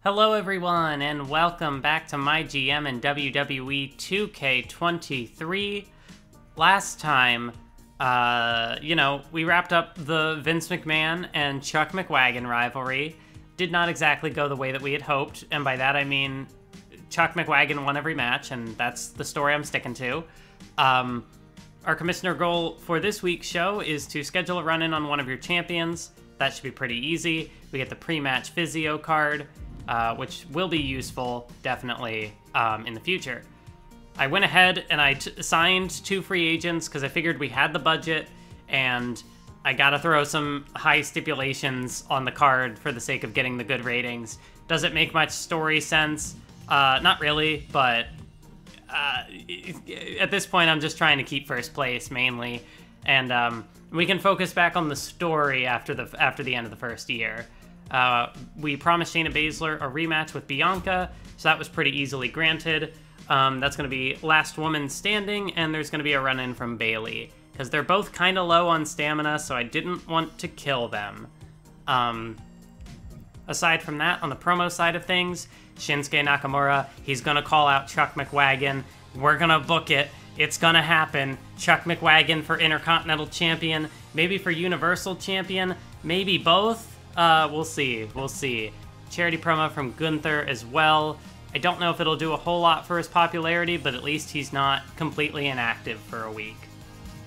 Hello everyone, and welcome back to MyGM and WWE 2K23. Last time, we wrapped up the Vince McMahon and Chuck McWagon rivalry. Did not exactly go the way that we had hoped, and by that I mean Chuck McWagon won every match, and that's the story I'm sticking to. Our commissioner goal for this week's show is to schedule a run-in on one of your champions. That should be pretty easy. We get the pre-match physio card, which will be useful, definitely, in the future. I went ahead and I signed 2 free agents because I figured we had the budget, and I gotta throw some high stipulations on the card for the sake of getting the good ratings. Does it make much story sense? Not really, but at this point I'm just trying to keep first place, mainly, and we can focus back on the story after the end of the first year. We promised Shayna Baszler a rematch with Bianca, so that was pretty easily granted. That's going to be last woman standing, and there's going to be a run-in from Bayley, because they're both kind of low on stamina, so I didn't want to kill them. Aside from that, on the promo side of things, Shinsuke Nakamura, he's going to call out Chuck McWagon. We're going to book it. It's going to happen. Chuck McWagon for Intercontinental Champion, maybe for Universal Champion, maybe both. We'll see. We'll see. Charity promo from Gunther as well. I don't know if it'll do a whole lot for his popularity, but at least he's not completely inactive for a week.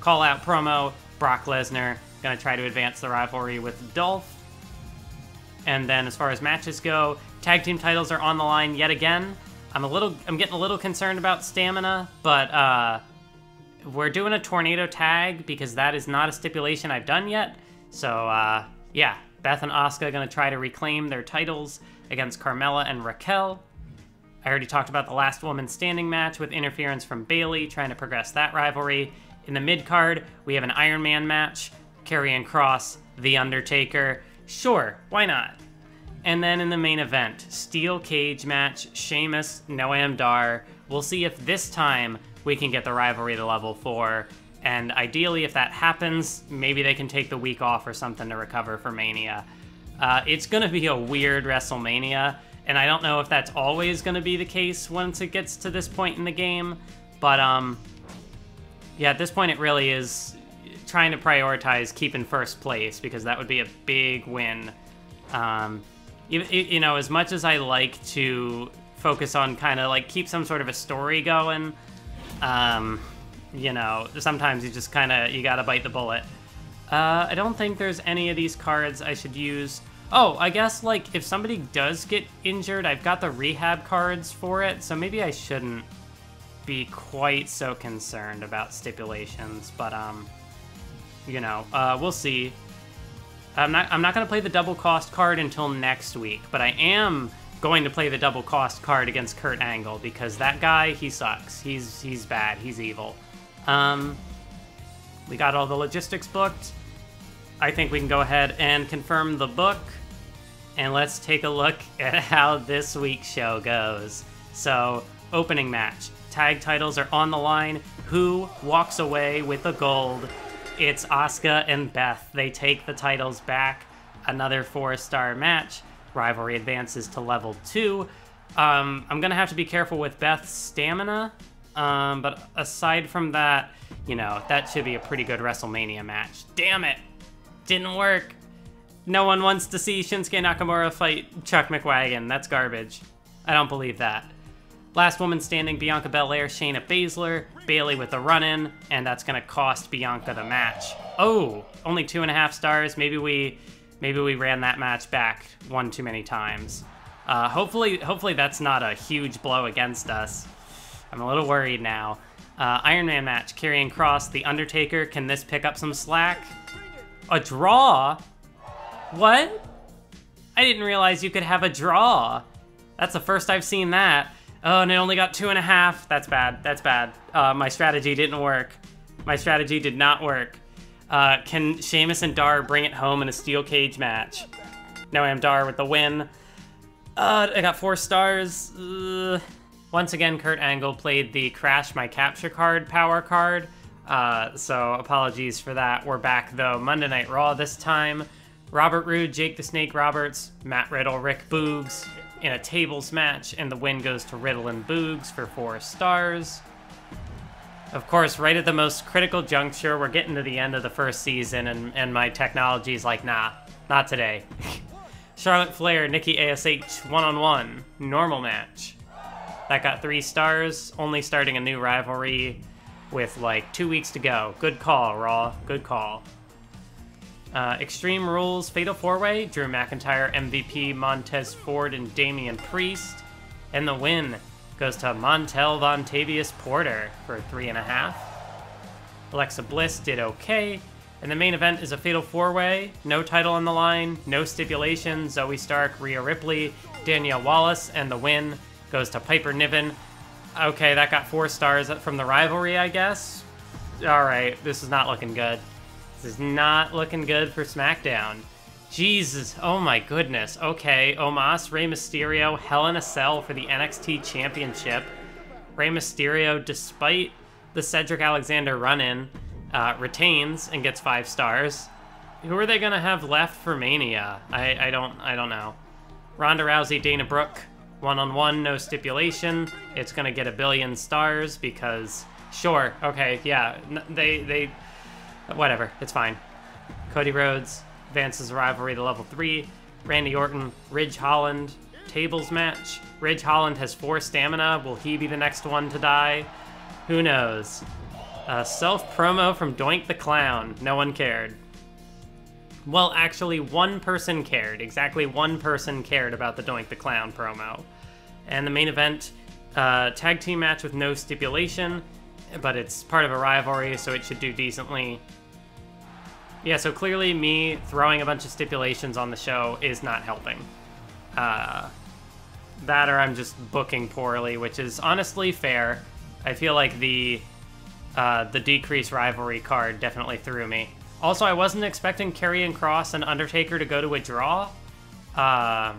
Call-out promo, Brock Lesnar, gonna try to advance the rivalry with Dolph. And then as far as matches go, tag team titles are on the line yet again. I'm getting a little concerned about stamina, but we're doing a tornado tag because that is not a stipulation I've done yet. So yeah. Beth and Asuka are going to try to reclaim their titles against Carmella and Raquel. I already talked about the last woman standing match with interference from Bayley, trying to progress that rivalry. In the mid-card, we have an Iron Man match, Karrion Kross, The Undertaker. Sure, why not? And then in the main event, steel cage match, Sheamus, Noam Dar. We'll see if this time we can get the rivalry to level 4. And ideally, if that happens, maybe they can take the week off or something to recover for Mania. It's going to be a weird WrestleMania, and I don't know if that's always going to be the case once it gets to this point in the game. But, yeah, at this point it really is trying to prioritize keeping first place, because that would be a big win. You know, as much as I like to focus on kind of, like, keep some sort of a story going, you know, sometimes you just kind of, you gotta bite the bullet. I don't think there's any of these cards I should use. Oh, I guess, like, if somebody does get injured, I've got the rehab cards for it, so maybe I shouldn't be quite so concerned about stipulations, but, you know, we'll see. I'm not gonna play the double cost card until next week, but I am going to play the double cost card against Kurt Angle, because that guy, he sucks. He's bad. He's evil. We got all the logistics booked. I think we can go ahead and confirm the book, and let's take a look at how this week's show goes. So, opening match. Tag titles are on the line. Who walks away with the gold? It's Asuka and Beth. They take the titles back. Another 4-star match. Rivalry advances to level 2. I'm gonna have to be careful with Beth's stamina. But aside from that, you know, that should be a pretty good WrestleMania match. Damn it! Didn't work! No one wants to see Shinsuke Nakamura fight Chuck McWagon. That's garbage. I don't believe that. Last woman standing, Bianca Belair, Shayna Baszler, Bayley with the run-in, and that's gonna cost Bianca the match. Oh! Only 2.5 stars. Maybe we ran that match back one too many times. Hopefully that's not a huge blow against us. I'm a little worried now. Iron Man match, Karrion Kross, The Undertaker. Can this pick up some slack? A draw? What? I didn't realize you could have a draw. That's the first I've seen that. Oh, and it only got 2.5. That's bad. That's bad. My strategy didn't work. My strategy did not work. Can Sheamus and Dar bring it home in a steel cage match? Noam Dar with the win. I got 4 stars. Once again, Kurt Angle played the Crash My Capture card, power card, so apologies for that. We're back, though. Monday Night Raw this time. Robert Roode, Jake the Snake Roberts, Matt Riddle, Rick Boogs, in a tables match, and the win goes to Riddle and Boogs for 4 stars. Of course, right at the most critical juncture, we're getting to the end of the first season, and my technology's like, nah, not today. Charlotte Flair, Nikki ASH, one-on-one, normal match. That got 3 stars, only starting a new rivalry with like 2 weeks to go. Good call, Raw, good call. Extreme Rules, Fatal 4-Way, Drew McIntyre, MVP, Montez Ford, and Damian Priest. And the win goes to Montel Vontavious Porter for 3.5. Alexa Bliss did okay. And the main event is a Fatal 4-Way, no title on the line, no stipulation, Zoe Stark, Rhea Ripley, Danielle Wallace, and the win goes to Piper Niven. Okay, that got 4 stars from the rivalry, I guess. Alright, this is not looking good. This is not looking good for SmackDown. Jesus, oh my goodness. Okay, Omos, Rey Mysterio, Hell in a Cell for the NXT Championship. Rey Mysterio, despite the Cedric Alexander run-in, retains and gets 5 stars. Who are they gonna have left for Mania? I don't know. Ronda Rousey, Dana Brooke, one-on-one, no stipulation. It's gonna get 1 billion stars because, sure, okay, yeah, they whatever, it's fine. Cody Rhodes advances the rivalry to level 3. Randy Orton, Ridge Holland, tables match. Ridge Holland has 4 stamina. Will he be the next one to die? Who knows? Self-promo from Doink the Clown. No one cared. Well, actually, one person cared. Exactly one person cared about the Doink the Clown promo. And the main event, tag team match with no stipulation, but it's part of a rivalry, so it should do decently. Yeah, so clearly me throwing a bunch of stipulations on the show is not helping. That or I'm just booking poorly, which is honestly fair. I feel like the decreased rivalry card definitely threw me. Also, I wasn't expecting Karrion Kross and Undertaker to go to a draw. I'm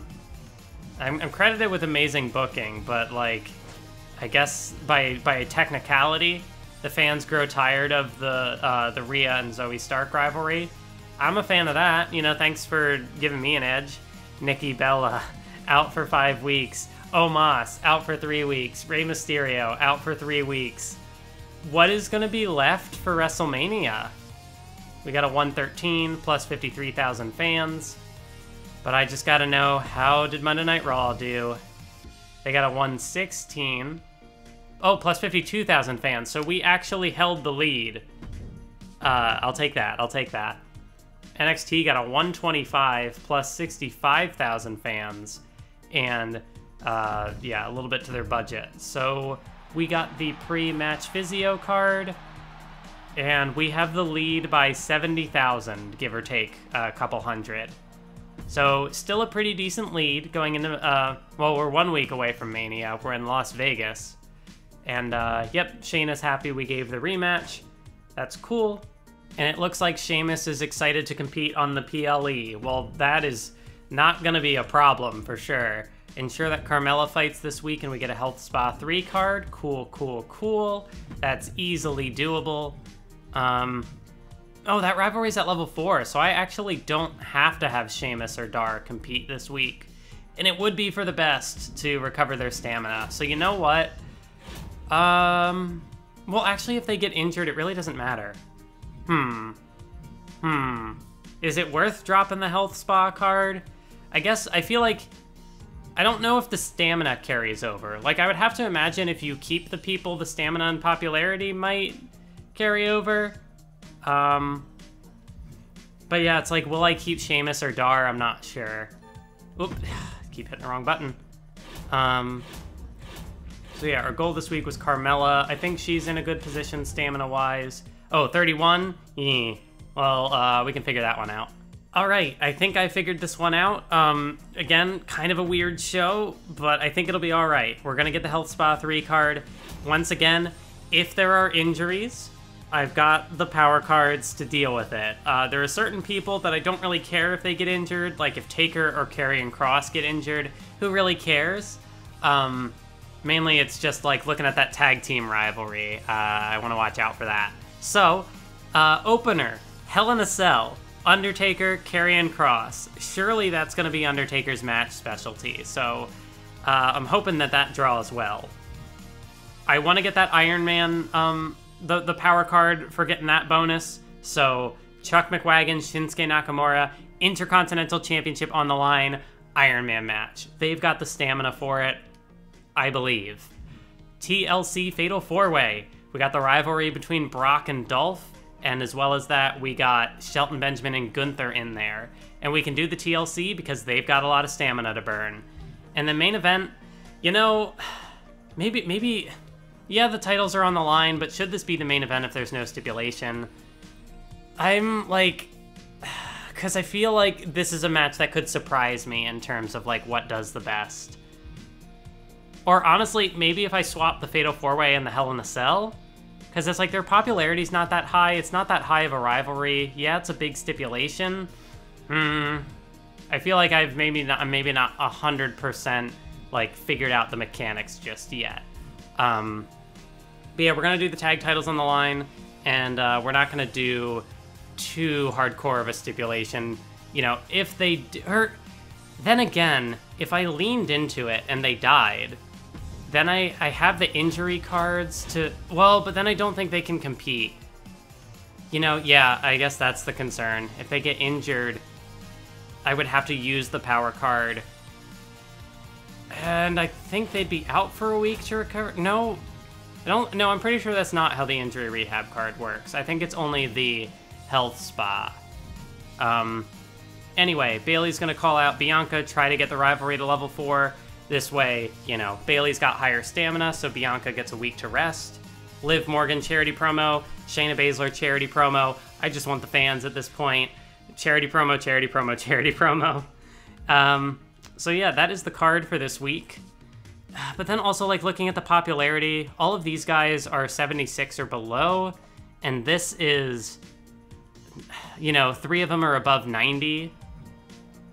credited with amazing booking, but like, I guess by a technicality, the fans grow tired of the Rhea and Zoe Stark rivalry. I'm a fan of that. You know, thanks for giving me an edge. Nikki Bella, out for 5 weeks. Omos, out for 3 weeks. Rey Mysterio, out for 3 weeks. What is going to be left for WrestleMania? We got a 113 plus 53,000 fans. But I just got to know, how did Monday Night Raw do? They got a 116. Oh, plus 52,000 fans. So we actually held the lead. I'll take that. I'll take that. NXT got a 125 plus 65,000 fans. And, yeah, a little bit to their budget. So we got the pre-match physio card. And we have the lead by 70,000, give or take a couple hundred. So still a pretty decent lead going into, well, we're 1 week away from Mania. We're in Las Vegas. And, yep, Shayna's happy we gave the rematch. That's cool. And it looks like Sheamus is excited to compete on the PLE. Well, that is not going to be a problem for sure. Ensure that Carmella fights this week and we get a Health Spa 3 card. Cool, cool, cool. That's easily doable. Oh, that rivalry's at level 4, so I actually don't have to have Sheamus or Dar compete this week. And it would be for the best to recover their stamina. So you know what? Well, actually, if they get injured, it really doesn't matter. Is it worth dropping the Health Spa card? I guess, I feel like, I don't know if the stamina carries over. Like, I would have to imagine if you keep the people, the stamina and popularity might carry over. But yeah, it's like, will I keep Sheamus or Dar? I'm not sure. Oop, keep hitting the wrong button. So yeah, our goal this week was Carmella. I think she's in a good position stamina-wise. Oh, 31? Yeah. Well, we can figure that one out. All right, I think I figured this one out. Again, kind of a weird show, but I think it'll be all right. We're gonna get the Health Spa 3 card. Once again, if there are injuries, I've got the power cards to deal with it. There are certain people that I don't really care if they get injured, like if Taker or Karrion Kross get injured. Who really cares? Mainly it's just like looking at that tag team rivalry. I want to watch out for that. So, opener, Hell in a Cell, Undertaker, Karrion Kross. Surely that's going to be Undertaker's match specialty. So I'm hoping that draws well. I want to get that Iron Man, the power card for getting that bonus. So Chuck McWagon, Shinsuke Nakamura, Intercontinental Championship on the line, Iron Man match. They've got the stamina for it, I believe. TLC Fatal 4-Way. We got the rivalry between Brock and Dolph, and as well as that, we got Shelton Benjamin and Gunther in there. And we can do the TLC because they've got a lot of stamina to burn. And the main event, you know, maybe, yeah, the titles are on the line, but should this be the main event if there's no stipulation? I'm like, because I feel like this is a match that could surprise me in terms of like what does the best. Or honestly, maybe if I swap the Fatal 4-Way and the Hell in a Cell, because it's like their popularity's not that high. It's not that high of a rivalry. Yeah, it's a big stipulation. I feel like I'm maybe not 100% like figured out the mechanics just yet. But yeah, we're gonna do the tag titles on the line, and we're not gonna do too hardcore of a stipulation. You know, if they then again, if I leaned into it and they died, then I have the injury cards to, well, but then I don't think they can compete. You know, yeah, I guess that's the concern. If they get injured, I would have to use the power card. And I think they'd be out for a week to recover. No, no, I'm pretty sure that's not how the injury rehab card works. I think it's only the health spa. Anyway, Bayley's gonna call out Bianca, try to get the rivalry to level 4. This way, you know, Bayley's got higher stamina, so Bianca gets a week to rest. Liv Morgan charity promo, Shayna Baszler charity promo. I just want the fans at this point. Charity promo, charity promo, charity promo. So yeah, that is the card for this week. But then also, like, looking at the popularity, all of these guys are 76 or below, and this is, you know, 3 of them are above 90.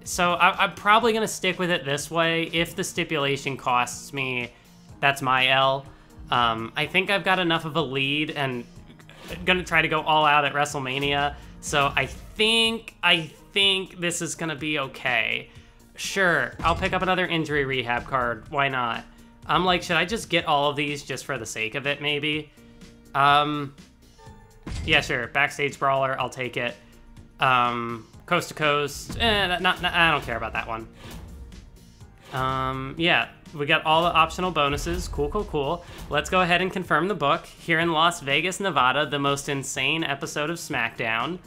So I'm probably going to stick with it this way. If the stipulation costs me, that's my L. I think I've got enough of a lead and going to try to go all out at WrestleMania. So I think this is going to be okay. Sure, I'll pick up another injury rehab card. Why not? I'm like, should I just get all of these just for the sake of it, maybe? Yeah, sure. Backstage Brawler, I'll take it. Coast to Coast, I don't care about that one. Yeah, we got all the optional bonuses. Cool, cool, cool. Let's go ahead and confirm the book. Here in Las Vegas, Nevada, the most insane episode of SmackDown.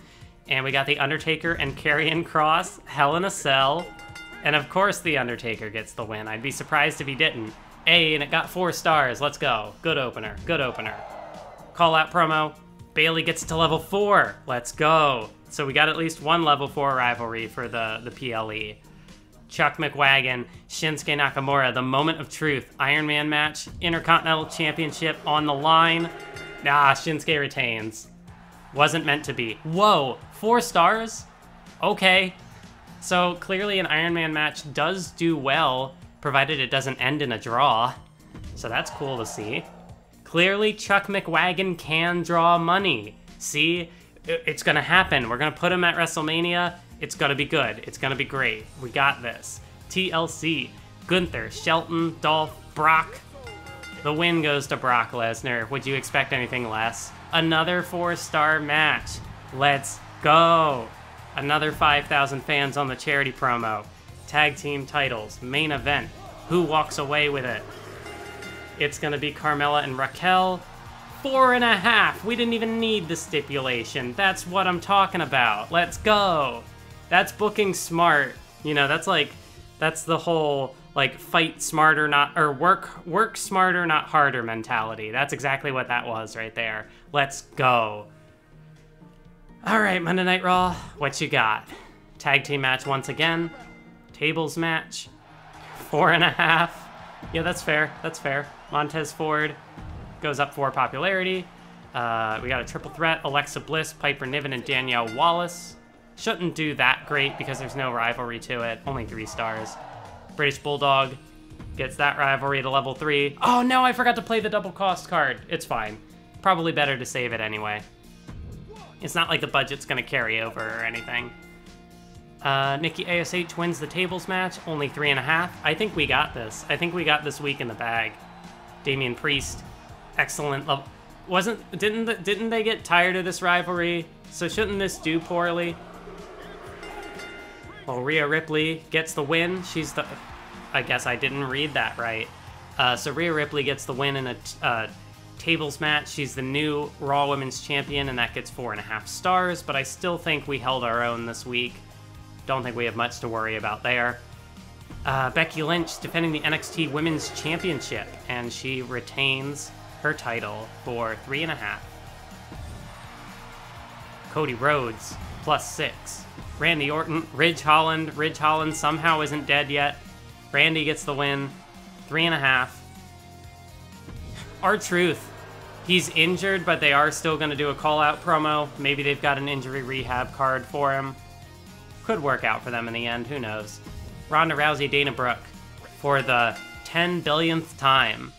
And we got The Undertaker and Karrion Kross, Hell in a Cell. And of course The Undertaker gets the win. I'd be surprised if he didn't. And it got 4 stars. Let's go. Good opener. Good opener. Call out promo. Bayley gets to level 4. Let's go. So we got at least one level 4 rivalry for the PLE. Chuck McWagon, Shinsuke Nakamura, the moment of truth. Iron Man match, Intercontinental Championship on the line. Nah, Shinsuke retains. Wasn't meant to be. Whoa, 4 stars? Okay. So clearly an Iron Man match does do well, provided it doesn't end in a draw. So that's cool to see. Clearly Chuck McWagon can draw money. See? It's gonna happen. We're gonna put him at WrestleMania. It's gonna be good. It's gonna be great. We got this. TLC, Gunther, Shelton, Dolph, Brock. The win goes to Brock Lesnar. Would you expect anything less? Another 4-star match. Let's go. Another 5,000 fans on the charity promo. Tag team titles, main event. Who walks away with it? It's gonna be Carmella and Raquel. 4.5. We didn't even need the stipulation. That's what I'm talking about. Let's go. That's booking smart. You know, that's the whole, like, fight smarter, not, or work smarter, not harder mentality. That's exactly what that was right there. Let's go. All right, Monday Night Raw, what you got? Tag team match once again. Tables match. 4.5. Yeah, that's fair. That's fair. Montez Ford goes up for popularity. We got a triple threat. Alexa Bliss, Piper Niven, and Danielle Wallace. Shouldn't do that great because there's no rivalry to it. Only 3 stars. British Bulldog gets that rivalry to level 3. Oh no, I forgot to play the double cost card. It's fine. Probably better to save it anyway. It's not like the budget's gonna carry over or anything. Nikki ASH wins the tables match, only 3.5. I think we got this. I think we got this week in the bag. Damian Priest, excellent. Didn't they get tired of this rivalry? So shouldn't this do poorly? Well, Rhea Ripley gets the win. She's the... I guess I didn't read that right. So Rhea Ripley gets the win in a tables match. She's the new Raw Women's Champion, and that gets 4.5 stars, but I still think we held our own this week. Don't think we have much to worry about there. Becky Lynch defending the NXT Women's Championship, and she retains her title for 3.5. Cody Rhodes, +6. Randy Orton, Ridge Holland. Ridge Holland somehow isn't dead yet. Randy gets the win, 3.5. R-Truth, he's injured, but they are still going to do a call-out promo. Maybe they've got an injury rehab card for him. Could work out for them in the end, who knows. Ronda Rousey, Dana Brooke for the 10 billionth time.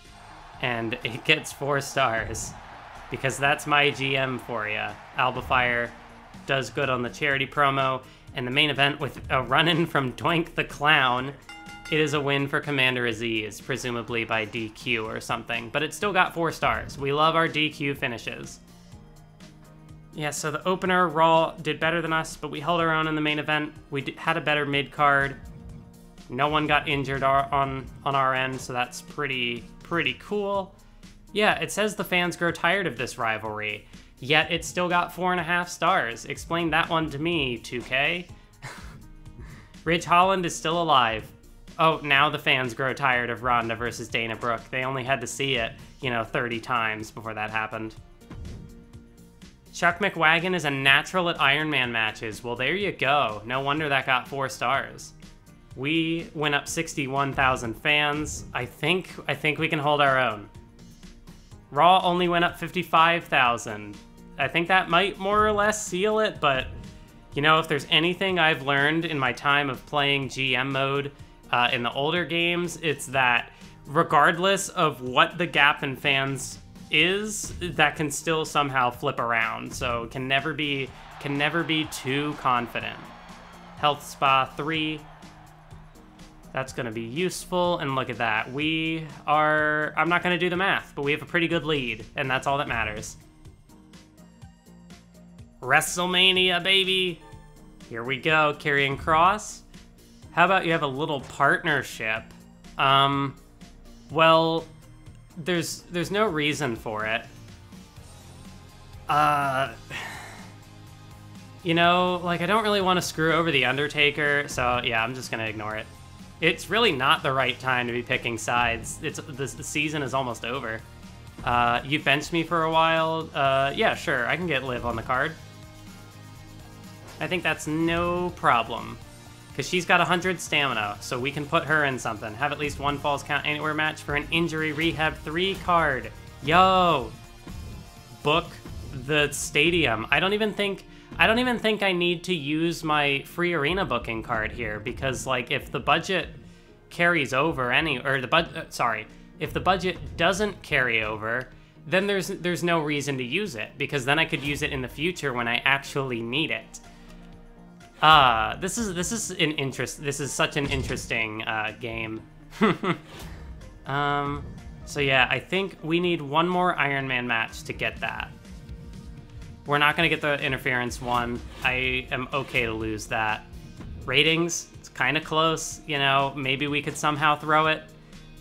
And it gets 4 stars. Because that's my GM for you. Alba Fire does good on the charity promo. And the main event with a run-in from Doink the Clown. It is a win for Commander Aziz, presumably by DQ or something. But it still got 4 stars. We love our DQ finishes. Yeah, so the opener, Raw, did better than us, but we held our own in the main event. We had a better mid-card. No one got injured on our end, so that's pretty cool. Yeah, it says the fans grow tired of this rivalry, yet it still got 4.5 stars. Explain that one to me, 2K. Ridge Holland is still alive. Oh, now the fans grow tired of Ronda versus Dana Brooke. They only had to see it, 30 times before that happened. Chuck McWagon is a natural at Iron Man matches. Well, there you go. No wonder that got 4 stars. We went up 61,000 fans. I think we can hold our own. Raw only went up 55,000. I think that might more or less seal it, but if there's anything I've learned in my time of playing GM mode in the older games, it's that regardless of what the gap in fans is, that can still somehow flip around, so can never be too confident. Health Spa 3, that's gonna be useful, and look at that, I'm not gonna do the math, but we have a pretty good lead, and that's all that matters. WrestleMania, baby! Here we go, Karrion Kross. How about you have a little partnership? Well, there's no reason for it. I don't really want to screw over The Undertaker, so yeah, I'm just gonna ignore it. It's really not the right time to be picking sides. The season is almost over. You benched me for a while. Yeah, sure, I can get Liv on the card. I think that's no problem. Because she's got 100 stamina, so we can put her in something. Have at least 1 Falls Count Anywhere match for an Injury Rehab 3 card. Yo! Book the stadium. I don't even think I need to use my free arena booking card here, because if the budget carries over if the budget doesn't carry over, then there's no reason to use it, because then I could use it in the future when I actually need it. This is such an interesting game. So yeah, I think we need 1 more Iron Man match to get that. We're not gonna get the interference one. I am okay to lose that. Ratings, it's kind of close, maybe we could somehow throw it.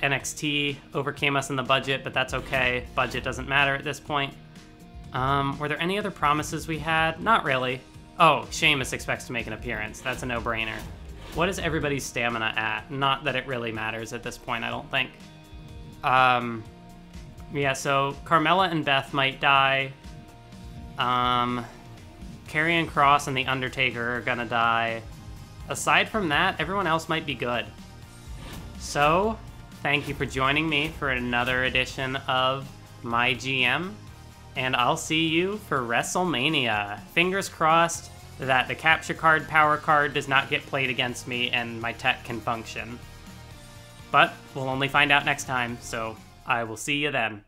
NXT overcame us in the budget, but that's okay. Budget doesn't matter at this point. Were there any other promises we had? Not really. Oh, Sheamus expects to make an appearance. That's a no-brainer. What is everybody's stamina at? Not that it really matters at this point, I don't think. Yeah, so Carmella and Beth might die. Karrion Kross and The Undertaker are gonna die. Aside from that, everyone else might be good. So, thank you for joining me for another edition of MyGM. And I'll see you for WrestleMania. Fingers crossed that the capture card, power card does not get played against me and my tech can function. But we'll only find out next time, so I will see you then.